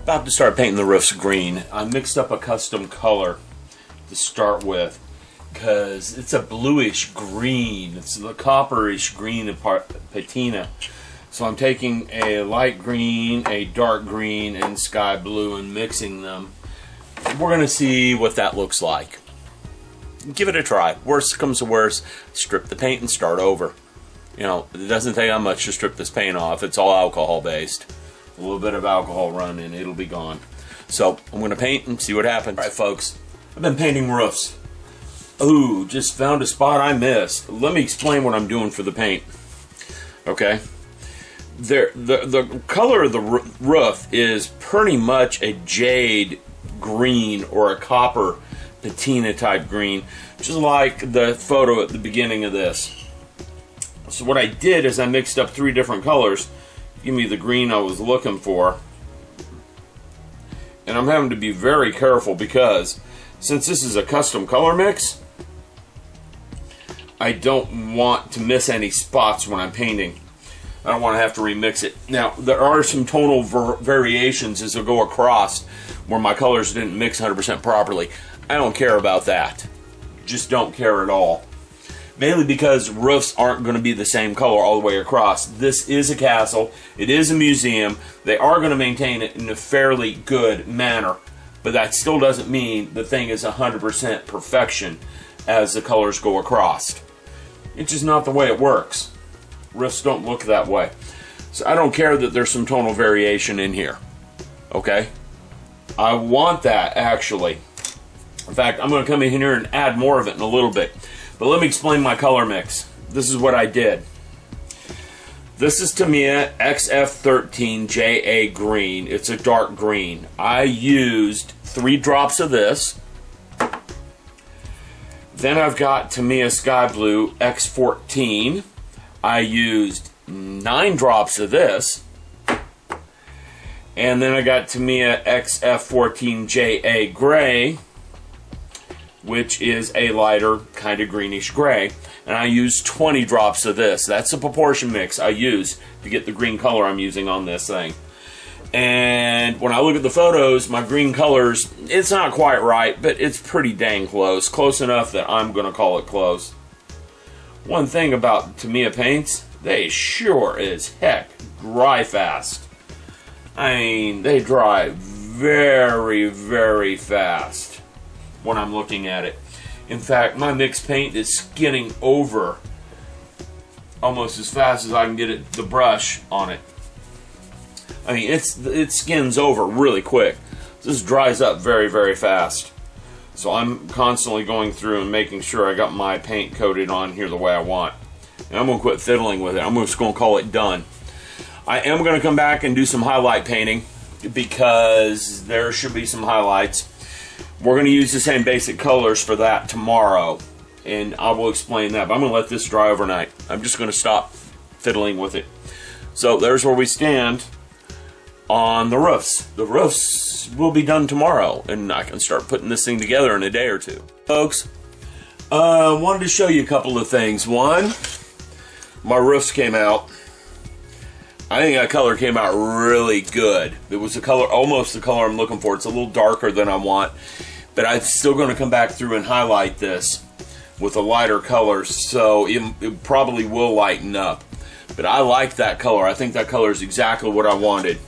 About to start painting the roofs green. I mixed up a custom color to start with because it's a bluish green. It's the copperish green patina. So I'm taking a light green, a dark green, and sky blue and mixing them. We're going to see what that looks like. Give it a try. Worst comes to worst, strip the paint and start over. You know, it doesn't take that much to strip this paint off. It's all alcohol based. A little bit of alcohol run and it'll be gone. So I'm going to paint and see what happens. Alright folks, I've been painting roofs. Ooh, just found a spot I missed. Let me explain what I'm doing for the paint. Okay? The color of the roof is pretty much a jade green or a copper patina type green, just like the photo at the beginning of this. So what I did is I mixed up 3 different colors. Give me the green I was looking for. And I'm having to be very careful because since this is a custom color mix, I don't want to miss any spots when I'm painting. I don't want to have to remix it. Now, there are some tonal variations as I go across where my colors didn't mix 100% properly. I don't care about that. Just don't care at all. Mainly because roofs aren't going to be the same color all the way across. This is a castle. It is a museum. They are going to maintain it in a fairly good manner. But that still doesn't mean the thing is 100% perfection as the colors go across. It's just not the way it works. Roofs don't look that way. So I don't care that there's some tonal variation in here. Okay? I want that, actually. In fact, I'm going to come in here and add more of it in a little bit. But let me explain my color mix. This is what I did. This is Tamiya XF13JA green. It's a dark green. I used 3 drops of this. Then I've got Tamiya Sky Blue X14. I used 9 drops of this. And then I got Tamiya XF14JA gray, which is a lighter kind of greenish gray, and I use 20 drops of this. That's the proportion mix I use to get the green color I'm using on this thing. And when I look at the photos, my green colors, it's not quite right, but it's pretty dang close. Close enough that I'm going to call it close. One thing about Tamiya paints, they sure as heck dry fast. I mean, they dry very, very fast when I'm looking at it. In fact, my mixed paint is skinning over almost as fast as I can get the brush on it. I mean, it skins over really quick. This dries up very, very fast. So I'm constantly going through and making sure I got my paint coated on here the way I want. And I'm going to quit fiddling with it. I'm just going to call it done. I am going to come back and do some highlight painting because there should be some highlights. We're going to use the same basic colors for that tomorrow, and I will explain that. But I'm going to let this dry overnight. I'm just going to stop fiddling with it. So there's where we stand on the roofs. The roofs will be done tomorrow, and I can start putting this thing together in a day or two. Folks, I wanted to show you a couple of things. One, my roofs came out. I think that color came out really good. It was the color, almost the color I'm looking for. It's a little darker than I want, but I'm still going to come back through and highlight this with a lighter color, so it probably will lighten up. But I like that color. I think that color is exactly what I wanted.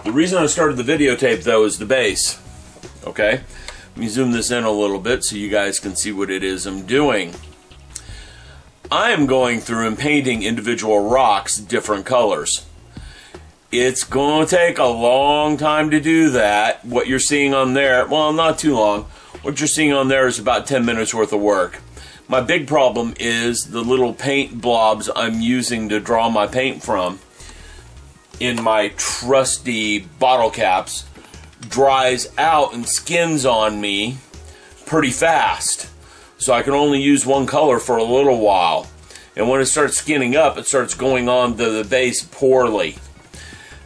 The reason I started the videotape, though, is the base. Okay? Let me zoom this in a little bit so you guys can see what it is I'm doing. I am going through and painting individual rocks different colors. It's going to take a long time to do that. What you're seeing on there, well, not too long. What you're seeing on there is about 10 minutes worth of work. My big problem is the little paint blobs I'm using to draw my paint from in my trusty bottle caps dries out and skins on me pretty fast. So I can only use one color for a little while. And when it starts skinning up, it starts going on to the base poorly.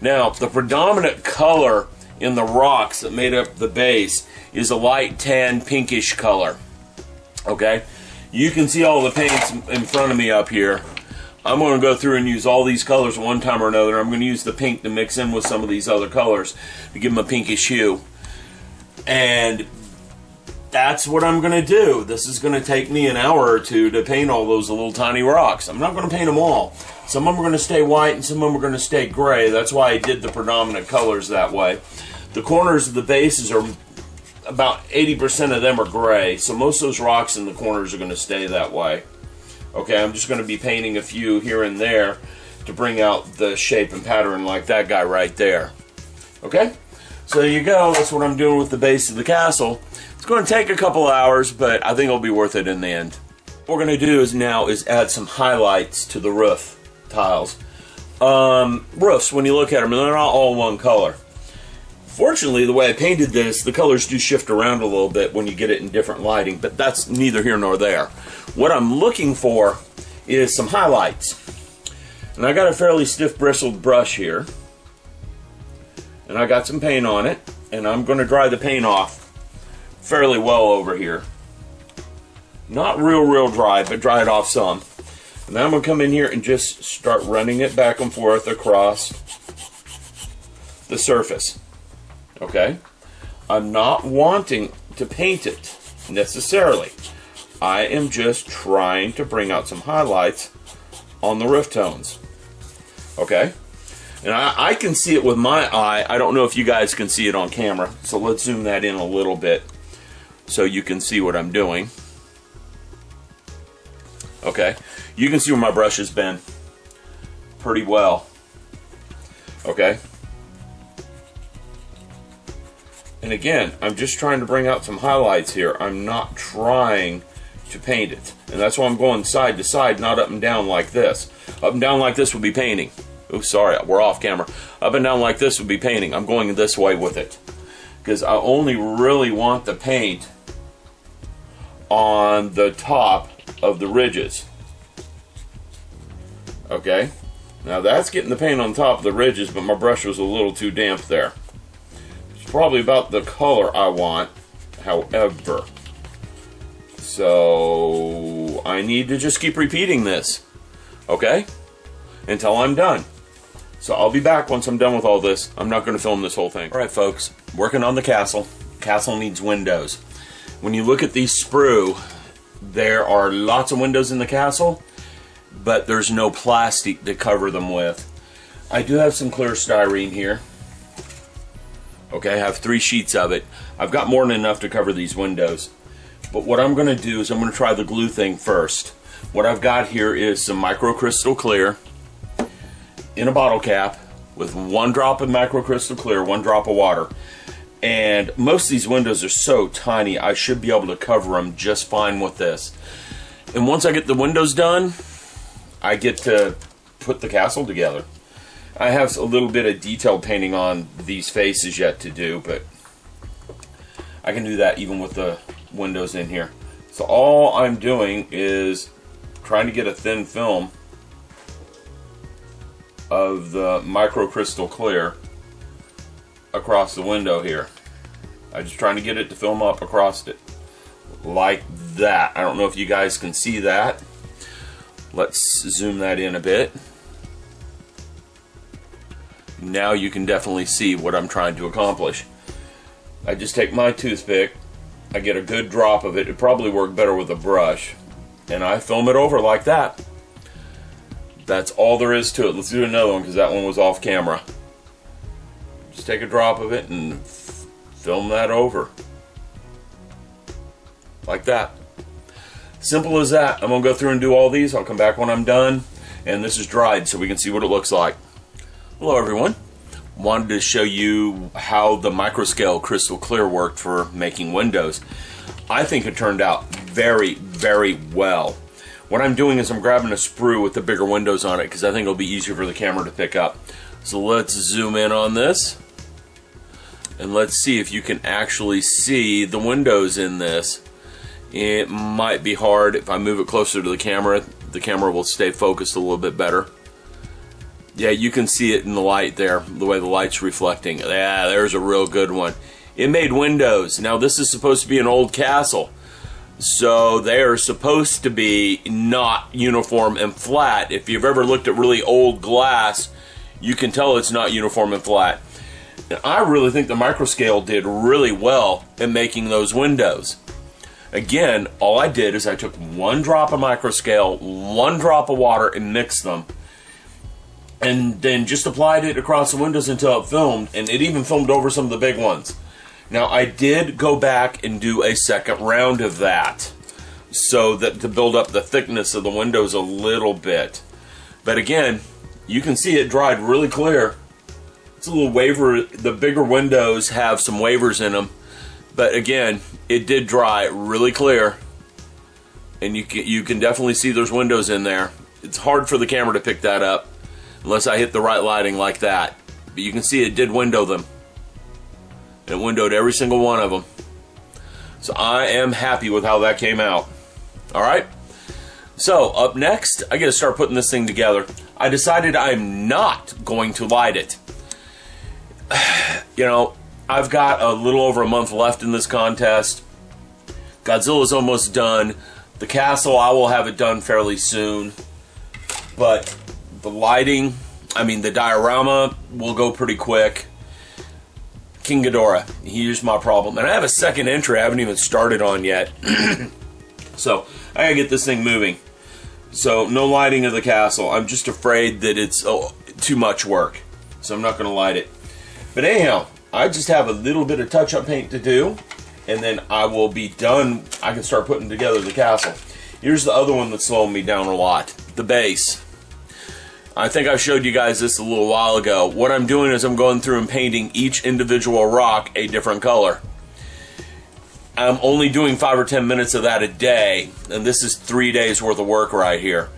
Now, the predominant color in the rocks that made up the base is a light tan pinkish color. Okay? You can see all the paints in front of me up here. I'm going to go through and use all these colors one time or another. I'm going to use the pink to mix in with some of these other colors to give them a pinkish hue. And that's what I'm going to do. This is going to take me an hour or two to paint all those little tiny rocks. I'm not going to paint them all. Some of them are going to stay white and some of them are going to stay gray. That's why I did the predominant colors that way. The corners of the bases are about 80% of them are gray, so most of those rocks in the corners are going to stay that way. Okay, I'm just going to be painting a few here and there to bring out the shape and pattern like that guy right there. Okay, so there you go. That's what I'm doing with the base of the castle. It's going to take a couple hours, but I think it'll be worth it in the end. What we're going to do is add some highlights to the roof tiles. Roofs, when you look at them, they're not all one color. Fortunately, the way I painted this, the colors do shift around a little bit when you get it in different lighting, but that's neither here nor there. What I'm looking for is some highlights. And I got a fairly stiff bristled brush here. And I got some paint on it, and I'm going to dry the paint off fairly well over here. Not real dry, but dry it off some. And then I'm going to come in here and just start running it back and forth across the surface. Okay? I'm not wanting to paint it necessarily. I am just trying to bring out some highlights on the roof tones. Okay? And I can see it with my eye. I don't know if you guys can see it on camera. So let's zoom that in a little bit so you can see what I'm doing. Okay? You can see where my brush has been pretty well. Okay? And again, I'm just trying to bring out some highlights here. I'm not trying to paint it. And that's why I'm going side to side, not up and down like this. Up and down like this would be painting. Oh, sorry, we're off camera. Up and down like this would be painting. I'm going this way with it. Because I only really want the paint on the top of the ridges. Okay? Now that's getting the paint on top of the ridges, but my brush was a little too damp there. Probably about the color I want, however. So I need to just keep repeating this, okay, until I'm done. So I'll be back once I'm done with all this. I'm not going to film this whole thing. Alright folks, working on the castle. Castle needs windows. When you look at these sprue, there are lots of windows in the castle, but there's no plastic to cover them with. I do have some clear styrene here. Okay, I have 3 sheets of it. I've got more than enough to cover these windows. But what I'm going to do is I'm going to try the glue thing first. What I've got here is some Micro Krystal Klear in a bottle cap with 1 drop of Micro Krystal Klear, 1 drop of water. And most of these windows are so tiny, I should be able to cover them just fine with this. And once I get the windows done, I get to put the castle together. I have a little bit of detailed painting on these faces yet to do, but I can do that even with the windows in here. So all I'm doing is trying to get a thin film of the Micro Krystal Klear across the window here. I'm just trying to get it to film up across it like that. I don't know if you guys can see that. Let's zoom that in a bit. Now you can definitely see what I'm trying to accomplish. I just take my toothpick, I get a good drop of it. It'd probably work better with a brush, and I film it over like that. That's all there is to it. Let's do another one because that one was off camera. Just take a drop of it and film that over like that. Simple as that. I'm going to go through and do all these. I'll come back when I'm done, and this is dried so we can see what it looks like. Hello everyone. Wanted to show you how the Micro Krystal Klear worked for making windows. I think it turned out very well. What I'm doing is I'm grabbing a sprue with the bigger windows on it because I think it'll be easier for the camera to pick up. So let's zoom in on this and let's see if you can actually see the windows in this. It might be hard. If I move it closer to the camera will stay focused a little bit better. Yeah, you can see it in the light there, the way the light's reflecting. Yeah, there's a real good one. It made windows. Now this is supposed to be an old castle, So they are supposed to be not uniform and flat. If you've ever looked at really old glass, you can tell it's not uniform and flat. And I really think the microscale did really well in making those windows. Again, all I did is I took 1 drop of microscale, 1 drop of water, and mixed them. And then just applied it across the windows until it filmed, and it even filmed over some of the big ones. Now, I did go back and do a second round of that, so that to build up the thickness of the windows a little bit. But again, you can see it dried really clear. It's a little waver. The bigger windows have some wavers in them, but again, it did dry really clear, and you can definitely see those windows in there. It's hard for the camera to pick that up unless I hit the right lighting like that, but you can see it did window them. It windowed every single one of them. So I am happy with how that came out. Alright, so up next, I gotta start putting this thing together. I decided I'm not going to light it. You know, I've got a little over a month left in this contest. Godzilla's almost done. The castle, I will have it done fairly soon. But the lighting, the diorama will go pretty quick. King Ghidorah, here's my problem. And I have a second entry I haven't even started on yet. So, I gotta get this thing moving. So, no lighting of the castle. I'm just afraid that it's too much work. So, I'm not gonna light it. But anyhow, I just have a little bit of touch-up paint to do. And then I will be done. I can start putting together the castle. Here's the other one that's slowing me down a lot. The base. I think I showed you guys this a little while ago. What I'm doing is I'm going through and painting each individual rock a different color. I'm only doing 5 or 10 minutes of that a day, and this is 3 days worth of work right here.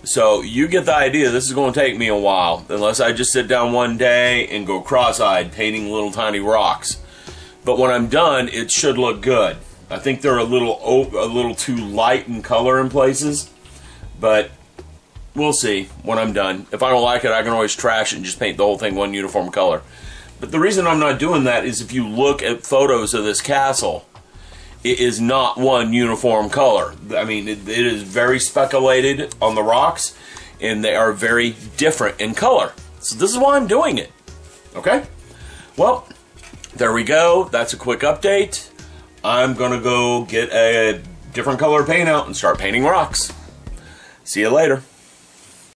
So you get the idea. This is going to take me a while, unless I just sit down one day and go cross-eyed painting little tiny rocks. But when I'm done, it should look good. I think they're a little too light in color in places, but we'll see when I'm done. If I don't like it, I can always trash it and just paint the whole thing one uniform color. But the reason I'm not doing that is if you look at photos of this castle, it is not one uniform color. It is very speculated on the rocks, and they are very different in color. So this is why I'm doing it. Okay? Well, there we go. That's a quick update. I'm going to go get a different color paint out and start painting rocks. See you later.